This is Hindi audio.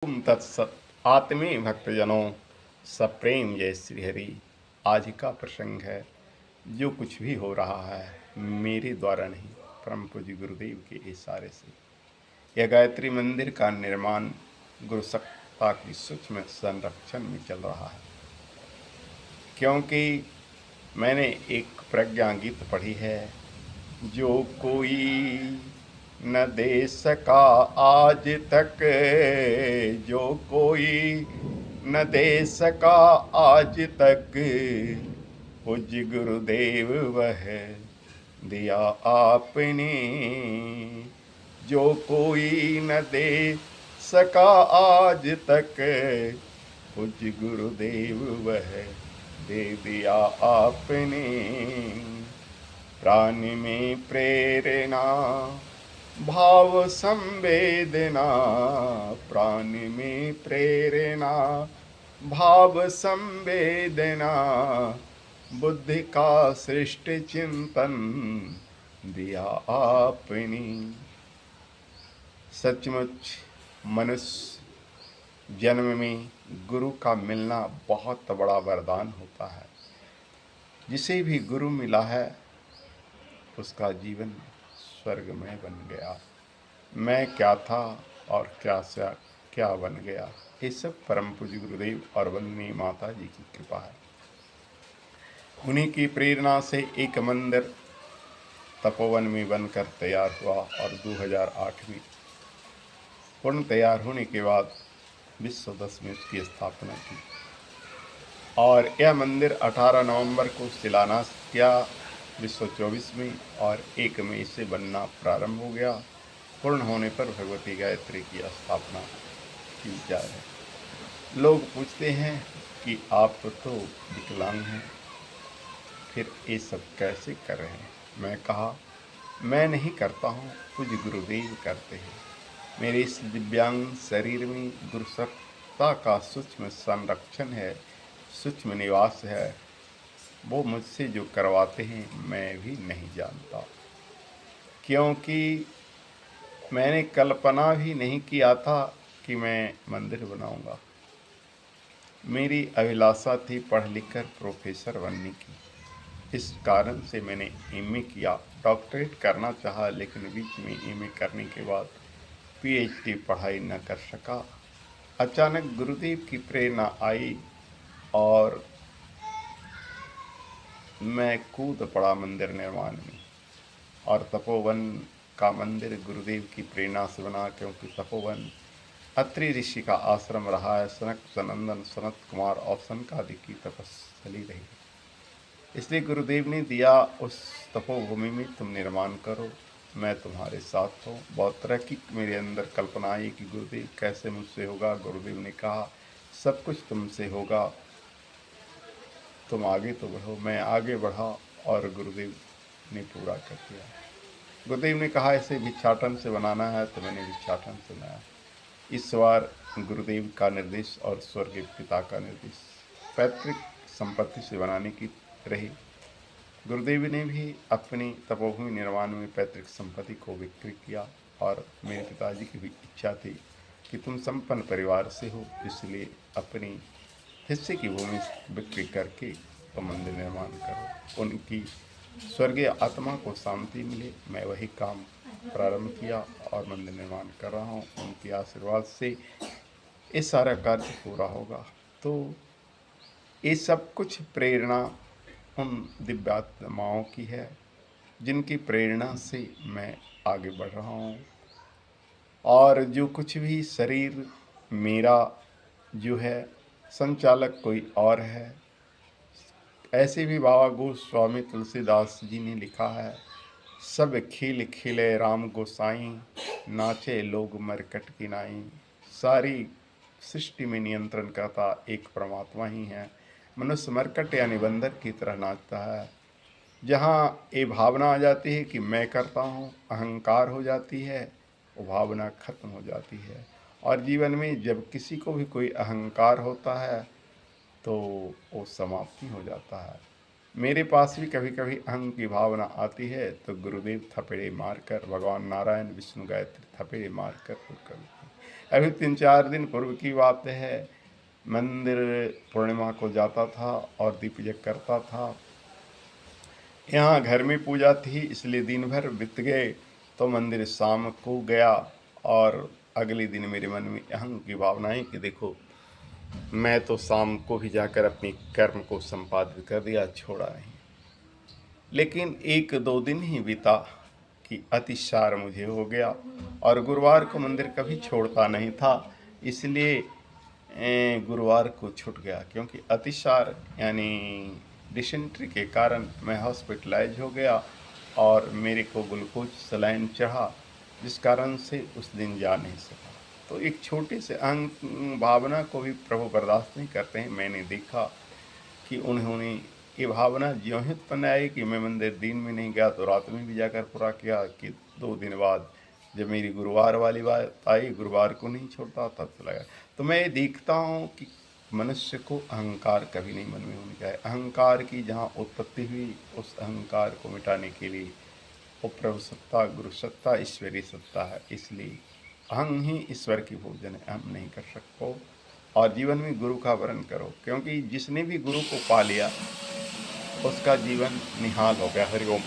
ओम तत्सत। आत्मीय भक्तजनों, सप्रेम जय श्री हरि। आज का प्रसंग है, जो कुछ भी हो रहा है मेरे द्वारा नहीं, परम पूज्य गुरुदेव के इशारे से। यह गायत्री मंदिर का निर्माण गुरु सत्ता की सूक्ष्म संरक्षण में चल रहा है, क्योंकि मैंने एक प्रज्ञा गीत पढ़ी है, जो कोई न दे सका आज तक, जो कोई न दे सका आज तक, पूज्य गुरुदेव वह दिया आपने। जो कोई न दे सका आज तक, पूज्य गुरुदेव वह दे दिया आपने। प्राण में प्रेरणा भाव संवेदना, प्राण में प्रेरणा भाव संवेदना, बुद्धि का श्रेष्ठ चिंतन दिया आपने। सचमुच मनुष्य जन्म में गुरु का मिलना बहुत बड़ा वरदान होता है। जिसे भी गुरु मिला है उसका जीवन स्वर्गमय बन गया। मैं क्या था और क्या बन गया, ये सब परम पूज्य गुरुदेव और वंदनीय माता जी की कृपा है। उन्हीं की प्रेरणा से एक मंदिर तपोवन में बनकर तैयार हुआ और 2008 में पूर्ण तैयार होने के बाद विश्व 10 में उसकी स्थापना की। और यह मंदिर 18 नवंबर को शिलान्यास किया 1924 में, और 1 मई से बनना प्रारंभ हो गया। पूर्ण होने पर भगवती गायत्री की स्थापना की जाए। लोग पूछते हैं कि आप तो विकलांग हैं, फिर ये सब कैसे कर रहे हैं। मैं कहा, मैं नहीं करता हूँ, पूज्य गुरुदेव करते हैं। मेरे इस दिव्यांग शरीर में गुरु सत्ता का सूक्ष्म संरक्षण है, सूक्ष्म निवास है। वो मुझसे जो करवाते हैं मैं भी नहीं जानता, क्योंकि मैंने कल्पना भी नहीं किया था कि मैं मंदिर बनाऊंगा। मेरी अभिलाषा थी पढ़ लिख कर प्रोफेसर बनने की। इस कारण से मैंने एमए किया, डॉक्टरेट करना चाहा, लेकिन बीच में एमए करने के बाद पीएचडी पढ़ाई न कर सका। अचानक गुरुदेव की प्रेरणा आई और मैं कूद पड़ा मंदिर निर्माण में। और तपोवन का मंदिर गुरुदेव की प्रेरणा से बना, क्योंकि तपोवन अत्रि ऋषि का आश्रम रहा है। सनक सनंदन सनत कुमार और सनकादि की तपस्या रही, इसलिए गुरुदेव ने दिया उस तपोभूमि में तुम निर्माण करो, मैं तुम्हारे साथ हूँ। बहुत तरह की मेरे अंदर कल्पना आई कि गुरुदेव कैसे मुझसे होगा। गुरुदेव ने कहा, सब कुछ तुमसे होगा, तुम आगे तो बढ़ो। मैं आगे बढ़ा और गुरुदेव ने पूरा कर दिया। गुरुदेव ने कहा इसे भिक्षाटन से बनाना है, तो मैंने भिक्षाटन से बनाया। इस बार गुरुदेव का निर्देश और स्वर्गीय पिता का निर्देश पैतृक संपत्ति से बनाने की रही। गुरुदेव ने भी अपनी तपोभूमि निर्माण में पैतृक संपत्ति को बिक्री किया, और मेरे पिताजी की भी इच्छा थी कि तुम संपन्न परिवार से हो, इसलिए अपनी हिस्से की भूमि बिक्री करके तो मंदिर निर्माण करो। उनकी स्वर्गीय आत्मा को शांति मिले, मैं वही काम प्रारंभ किया और मंदिर निर्माण कर रहा हूँ। उनके आशीर्वाद से ये सारा कार्य पूरा होगा। तो ये सब कुछ प्रेरणा उन दिव्यात्माओं की है, जिनकी प्रेरणा से मैं आगे बढ़ रहा हूँ। और जो कुछ भी शरीर मेरा जो है, संचालक कोई और है। ऐसे भी बाबा गोस्वामी तुलसीदास जी ने लिखा है, सब खिल खिले राम गोसाई, नाचे लोग मरकट की नाई। सारी सृष्टि में नियंत्रण करता एक परमात्मा ही है। मनुष्य मरकट यानी बंदर की तरह नाचता है। जहाँ ये भावना आ जाती है कि मैं करता हूँ, अहंकार हो जाती है, वो भावना खत्म हो जाती है। और जीवन में जब किसी को भी कोई अहंकार होता है तो वो समाप्ति हो जाता है। मेरे पास भी कभी कभी अहं की भावना आती है, तो गुरुदेव थपेड़े मारकर, भगवान नारायण विष्णु गायत्री थपेड़े मारकर वो कर अभी 3-4 दिन पूर्व की बात है, मंदिर पूर्णिमा को जाता था और दीप यज्ञ करता था। यहाँ घर में पूजा थी इसलिए दिन भर बीत गए, तो मंदिर शाम को गया और अगले दिन मेरे मन में अहंग की भावनाएं कि देखो मैं तो शाम को ही जाकर अपनी कर्म को संपादित कर दिया, छोड़ा नहीं। लेकिन 1-2 दिन ही बीता कि अतिसार मुझे हो गया और गुरुवार को मंदिर कभी छोड़ता नहीं था, इसलिए गुरुवार को छूट गया, क्योंकि अतिसार यानी डिसेंट्री के कारण मैं हॉस्पिटलाइज हो गया और मेरे को ग्लूकोज सलाइन चढ़ा, जिस कारण से उस दिन जा नहीं सका। तो एक छोटे से अहंग भावना को भी प्रभु बर्दाश्त नहीं करते हैं। मैंने देखा कि उन्होंने ये भावना ज्यों ही उत्पन्न आई कि मैं मंदिर दिन में नहीं गया तो रात में भी जाकर पूरा किया, कि 2 दिन बाद जब मेरी गुरुवार वाली बात आई, गुरुवार को नहीं छोड़ता, तब चला गया। तो मैं ये देखता हूँ कि मनुष्य को अहंकार कभी नहीं मन में होनी चाहिए। अहंकार की जहाँ उत्पत्ति हुई, उस अहंकार को मिटाने के लिए वो प्रभु सत्ता, गुरु सत्ता, ईश्वरीय सत्ता है। इसलिए अहं ही ईश्वर की भोजन है, अहम नहीं कर सकते। और जीवन में गुरु का वरण करो, क्योंकि जिसने भी गुरु को पा लिया उसका जीवन निहाल हो गया। हरिओम।